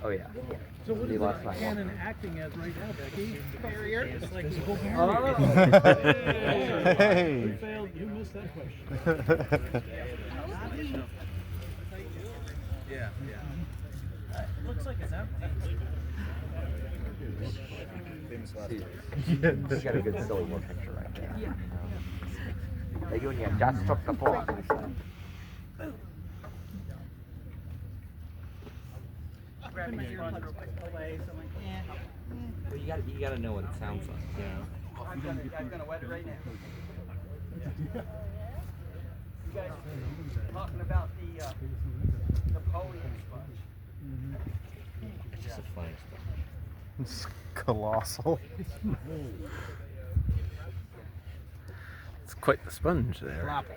Oh yeah. So what is last that night. Canon acting as right now, Becky? Barrier. It's like physical Oh. barrier. Hey. Who failed? Who missed that question? Yeah, yeah. It looks like it's empty. She's got a good silly little picture right there. You know? The Union just took the fort. Grabbing my earbuds real quick away, so I'm like, Well, you gotta know what it sounds like. I'm gonna wet it right now. You guys talking about the Napoleon sponge. It's just a funny stuff. It's colossal. It's quite the sponge there. Floppy.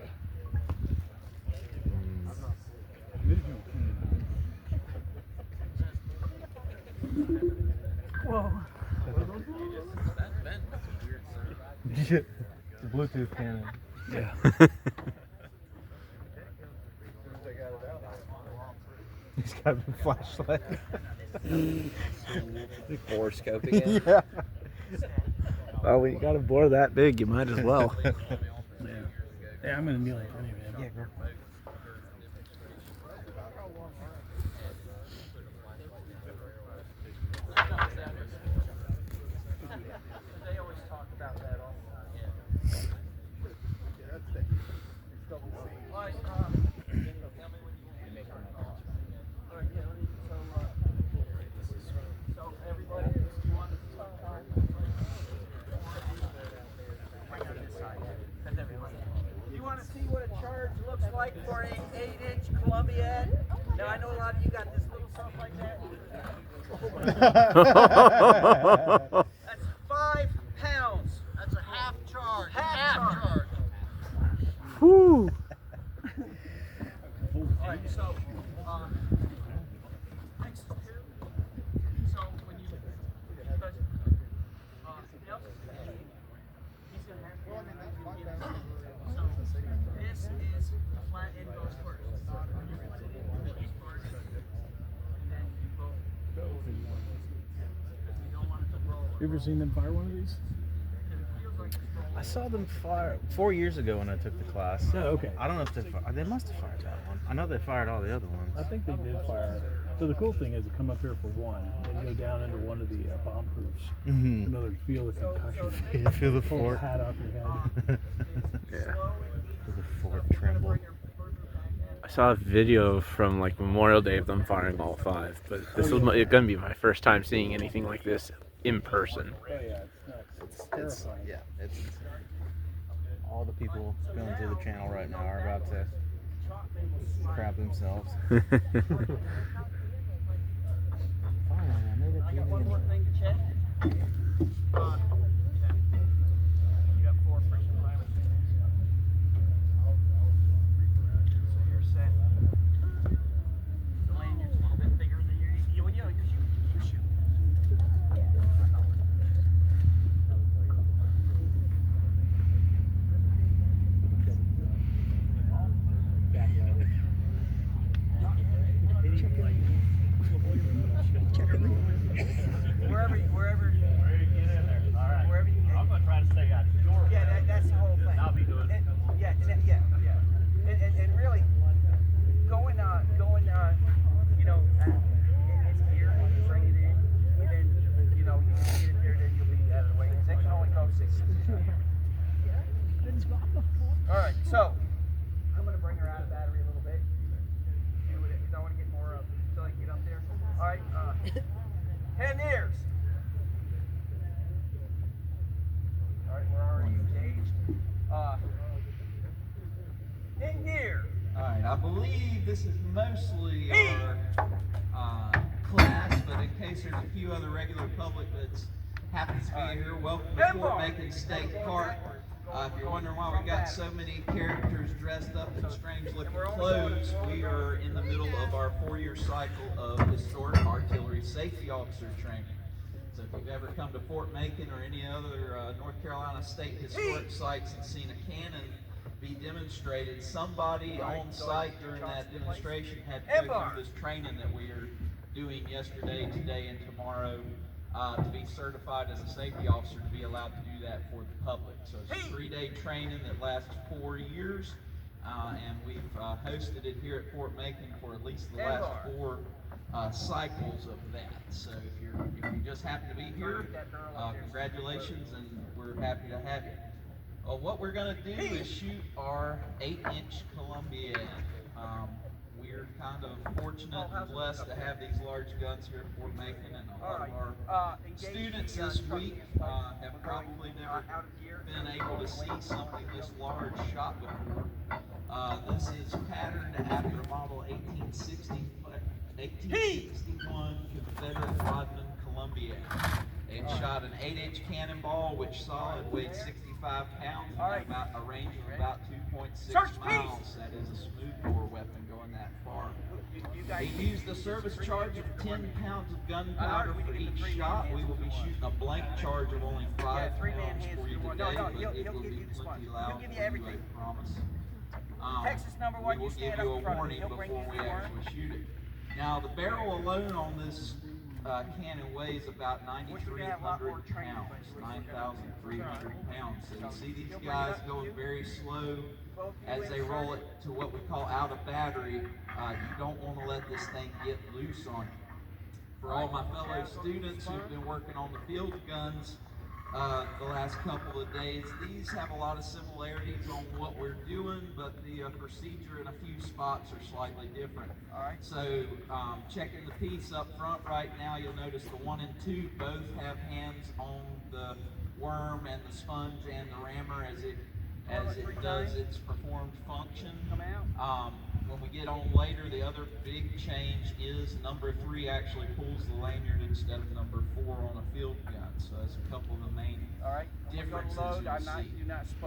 Whoa. Yeah. Bluetooth cannon. Yeah. He's got a flashlight. Bore scoping it. Yeah. Well, we got a bore that big, you might as well. Yeah. Yeah, I'm gonna kneel it anyway. Yeah, go. They always talk about that all the time. All right, tell me when you all right, yeah, so everybody, you want to talk time? You want to see what a charge looks like for an 8-inch Columbiad? Now I know a lot of you got this little stuff like that. That's 5 pounds. That's a half charge. Half charge. Whoo! All right, so next two. So when you because Nelson's he's gonna have to so this is the flat end goes first. When you put it in, it goes first, and then you both go. Because we don't want it to roll. You ever seen them fire one of these? It feels like it's rolling. I saw them fire 4 years ago when I took the class. Oh, okay. I don't know if they must have fired that one. I know they fired all the other ones. I think they did fire. So the cool thing is to come up here for one, and go down into one of the bomb proofs. Mm-hmm. In other words, feel the concussion. You feel the Pull the fort. hat off your head. Yeah. Feel the fort tremble. I saw a video from like Memorial Day of them firing all 5, but this was going to be my first time seeing anything like this in person. Oh yeah, it's terrifying. Yeah, it's all the people going through the channel right now are about to crap themselves. I got one more thing to check. You got 4 friction pilings in there. So you're set. The lanyard's a little bit bigger than your you shoot. Wherever you get in there. All right. Wherever you get. I'm gonna try to stay out of your way. Yeah, that's the whole thing. I'll be doing it. Yeah. And really, going, you know, it's here when you bring it in, then, you know, you can get it there, then you'll be out of the way. Because they can only go 6 inches. All right, so I'm gonna bring her out of battery a little bit. You don't want to get more up until I get up there. All right, 10 years. All right, we're already engaged. In gear. All right, I believe this is mostly our class, but in case there's a few other regular public that's happens to be here, welcome to Fort Macon State Park. If you're wondering why we got so many characters dressed up in strange-looking clothes, we are in the middle of our 4-year cycle of historic artillery safety officer training. So if you've ever come to Fort Macon or any other North Carolina state historic sites and seen a cannon be demonstrated, somebody on site during that demonstration had to go through this training that we are doing training yesterday, today, and tomorrow to be certified as a safety officer to be allowed to do that for the public. So it's a 3-day training that lasts 4 years, and we've hosted it here at Fort Macon for at least the last 4 cycles of that. So if you just happen to be here, congratulations, and we're happy to have you. What we're going to do is shoot our 8-inch Columbiad. We're kind of fortunate and blessed to have these large guns here at Fort Macon, and a lot of our students this week have probably never been able to see something this large shot before. This is patterned after model 1861 Confederate Rodman Columbiad. It shot an 8-inch cannonball, which solid weighed 65 pounds and had about a range of about 2.6 miles. That is a smoothbore weapon going that far. We used a service charge of 10 pounds of gunpowder for each shot. We will be shooting a blank charge of only 5 pounds for you today, but it will be plenty loud for you, I promise. We will give you a warning before we actually shoot it. Now, the barrel alone on this cannon weighs about 9,300 pounds, 9,300 pounds. So you see these guys going very slow as they roll it to what we call out of battery. You don't want to let this thing get loose on you. For all my fellow students who've been working on the field guns the last couple of days, these have a lot of similarities on what we're doing, but the procedure in a few spots are slightly different. So checking the piece up front right now, you'll notice the 1 and 2 both have hands on the worm and the sponge and the rammer as it does its performed function. When we get on later, the other big change is number 3 actually pulls the lanyard instead of number 4 on a field gun. So that's a couple of the main differences you'll see.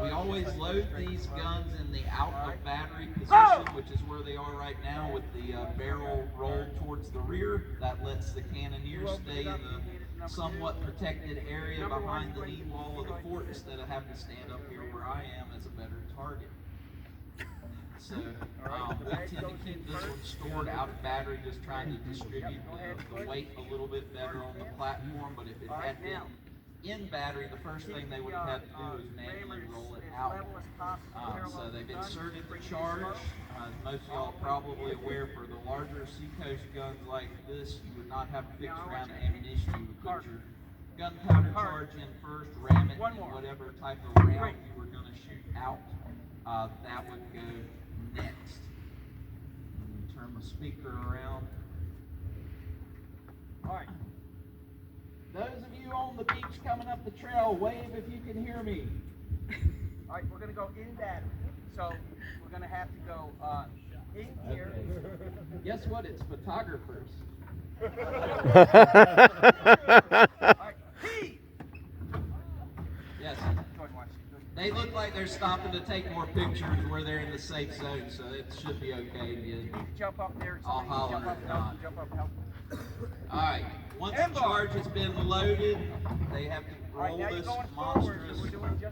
We always load these guns in the out of battery position, which is where they are right now with the barrel rolled towards the rear. That lets the cannoneer stay in the somewhat protected area behind the knee wall of the fort instead of having to stand up here where I am as a better target. So we tend to keep this one stored out of battery, just trying to distribute the weight a little bit better on the platform. But if it had been in battery, the first thing they would have had to do is manually roll it out. So they've inserted the charge. As most of y'all are probably aware, for the larger Seacoast guns like this, you would not have a fixed round of ammunition. You would put your gunpowder charge in first, ram it in whatever type of round you were going to shoot out. That would go next. Let me turn the speaker around. Alright. Those of you on the beach coming up the trail, wave if you can hear me. Alright, we're going to go in battery. So we're going to have to go in here. Guess what? It's photographers. Alright, heave! Yes. They look like they're stopping to take more pictures where they're in the safe zone, so it should be okay. You jump up there. I'll holler if not. Jump up, help. Alright, once the charge has been loaded, they have to roll this monstrous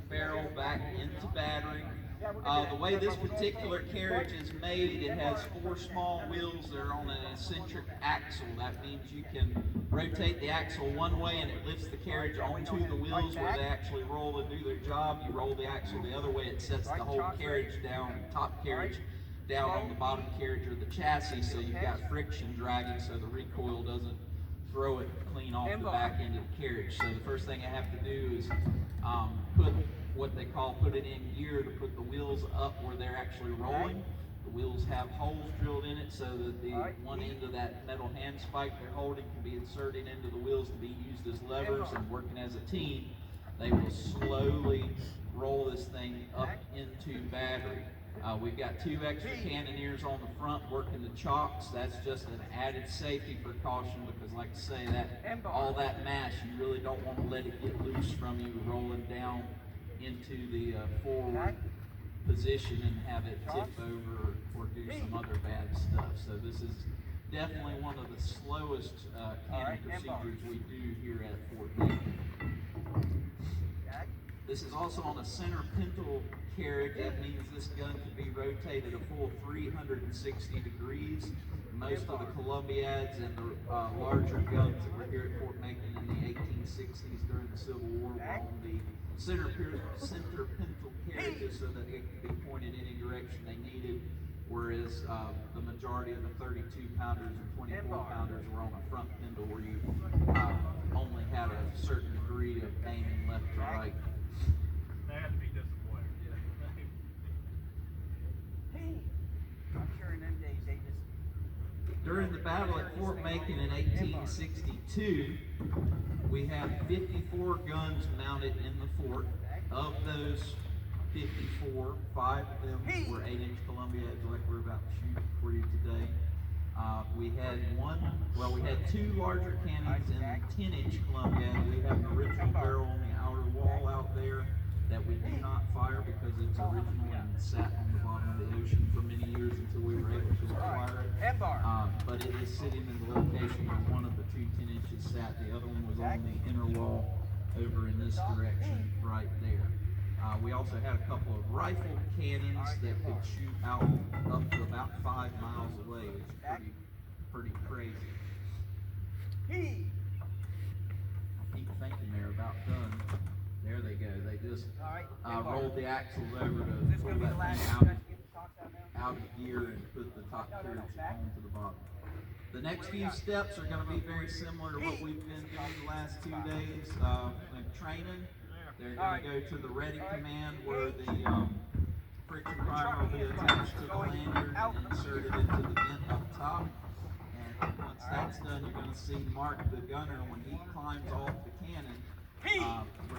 barrel back into battery. The way this particular carriage is made, it has 4 small wheels that are on an eccentric axle. That means you can rotate the axle one way and it lifts the carriage onto the wheels where they actually roll and do their job. You roll the axle the other way, it sets the whole carriage down, top carriage down on the bottom carriage or the chassis, so you've got friction dragging so the recoil doesn't throw it clean off the back end of the carriage. So the first thing I have to do is put what they call put it in gear to put the wheels up where they're actually rolling. The wheels have holes drilled in it so that the one end of that metal hand spike they're holding can be inserted into the wheels to be used as levers, and working as a team, they will slowly roll this thing up into battery. We've got 2 extra cannoneers on the front working the chocks. That's just an added safety precaution because, like I say, that all that mass, you really don't want to let it get loose from you rolling down into the forward position and have it tip over or do some other bad stuff. So this is definitely one of the slowest cannon procedures we do here at Fort Macon. This is also on a center pintle carriage. That means this gun can be rotated a full 360 degrees. most of the Columbiads and the larger guns that were here at Fort Macon in the 1860s during the Civil War were on the center pintle carriages so that it could be pointed any direction they needed, whereas the majority of the 32-pounders and 24-pounders were on a front pintle where you only had a certain degree of aiming left to right. They had to be disappointed. I'm sure in them days they just. During the battle at Fort Macon in 1862, we had 54 guns mounted in the fort. Of those 54, 5 of them were 8-inch Columbiads like we're about to shoot for you today. We had two larger cannons and a 10-inch Columbiad. We have an original barrel on the outer wall out there that we do not fire because it's original and sat on the bottom of the ocean for many years until we were able to acquire it. But it is sitting in the location where one of the two 10 inches sat. The other one was on the inner wall over in this direction right there. We also had a couple of rifled cannons that could shoot out up to about 5 miles away, which is pretty crazy. I keep thinking they're about done. There they go. They just rolled the axles over to pull that thing out of gear and put the top carriage onto the bottom. The next few steps are going to be very similar to what we've been doing the last 2 days training. They're going to go to the ready command where the friction primer will be attached to the lanyard and inserted into the vent up top. And once that's done, you're going to see Mark the gunner when he climbs off the cannon. We're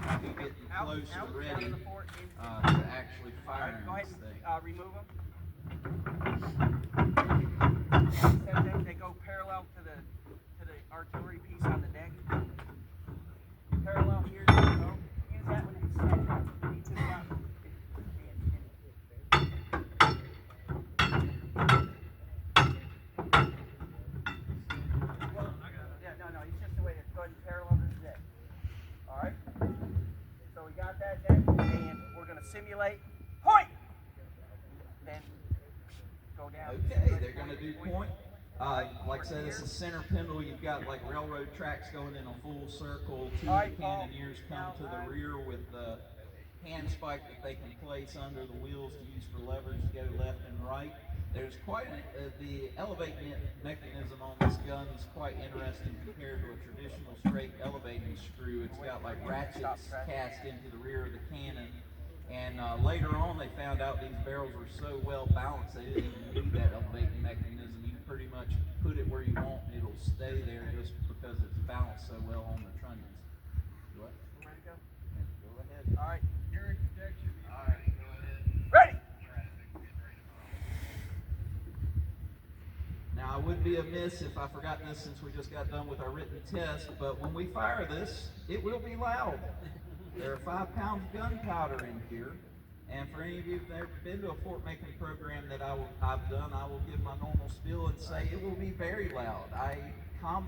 going to be getting close and ready to actually fire this thing. Remove them. They go parallel to the artillery piece on the deck. Parallel here. Use that one instead. To the left. Yeah, no, it's just the way it's going parallel to the deck. All right. So we got that deck, and we're going to simulate point. Then go down. Okay, they're going to do point. Like I said, it's a center pintle. You've got like railroad tracks going in a full circle. Two of the cannoneers come to the rear with the hand spike that they can place under the wheels to use for levers to go left and right. There's quite the elevating mechanism on this gun is quite interesting compared to a traditional straight elevating screw. It's got like ratchets cast into the rear of the cannon. And later on, they found out these barrels were so well balanced they didn't even need that elevating mechanism. You can pretty much put it where you want and it'll stay there just because it's balanced so well on the trunnions. What? Ready to go? Go ahead. All right. Your protection. All right, go ahead. Ready. Now, I would be amiss if I forgot this since we just got done with our written test, but when we fire this, it will be loud. There are 5 pounds of gunpowder in here, and for any of you who've ever been to a Fort Macon program that I've done, I will give my normal spiel and say it will be very loud.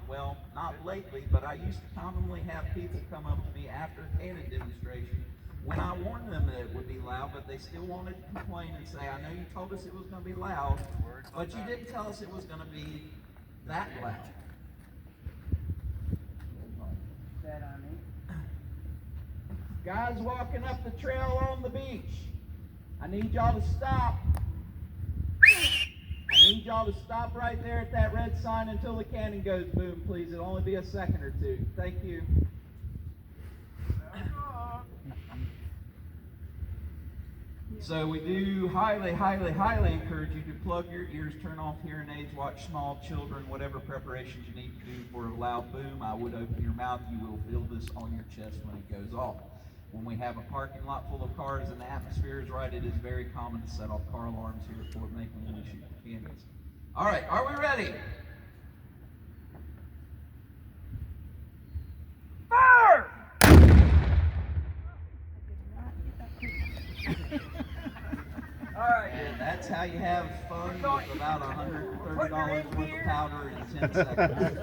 Well, not lately, but I used to commonly have people come up to me after a cannon demonstration when I warned them that it would be loud, but they still wanted to complain and say, I know you told us it was going to be loud, but you didn't tell us it was going to be that loud. Guys walking up the trail on the beach, I need y'all to stop. I need y'all to stop right there at that red sign until the cannon goes boom, please. It'll only be a second or two. Thank you. So we do highly encourage you to plug your ears, turn off hearing aids, watch small children, whatever preparations you need to do for a loud boom. I would open your mouth. You will feel this on your chest when it goes off. When we have a parking lot full of cars and the atmosphere is right, it is very common to set off car alarms here at Fort Macon when we shoot the cannons. All right, are we ready? Fire! All right. And that's how you have fun with about $130 worth of powder in 10 seconds.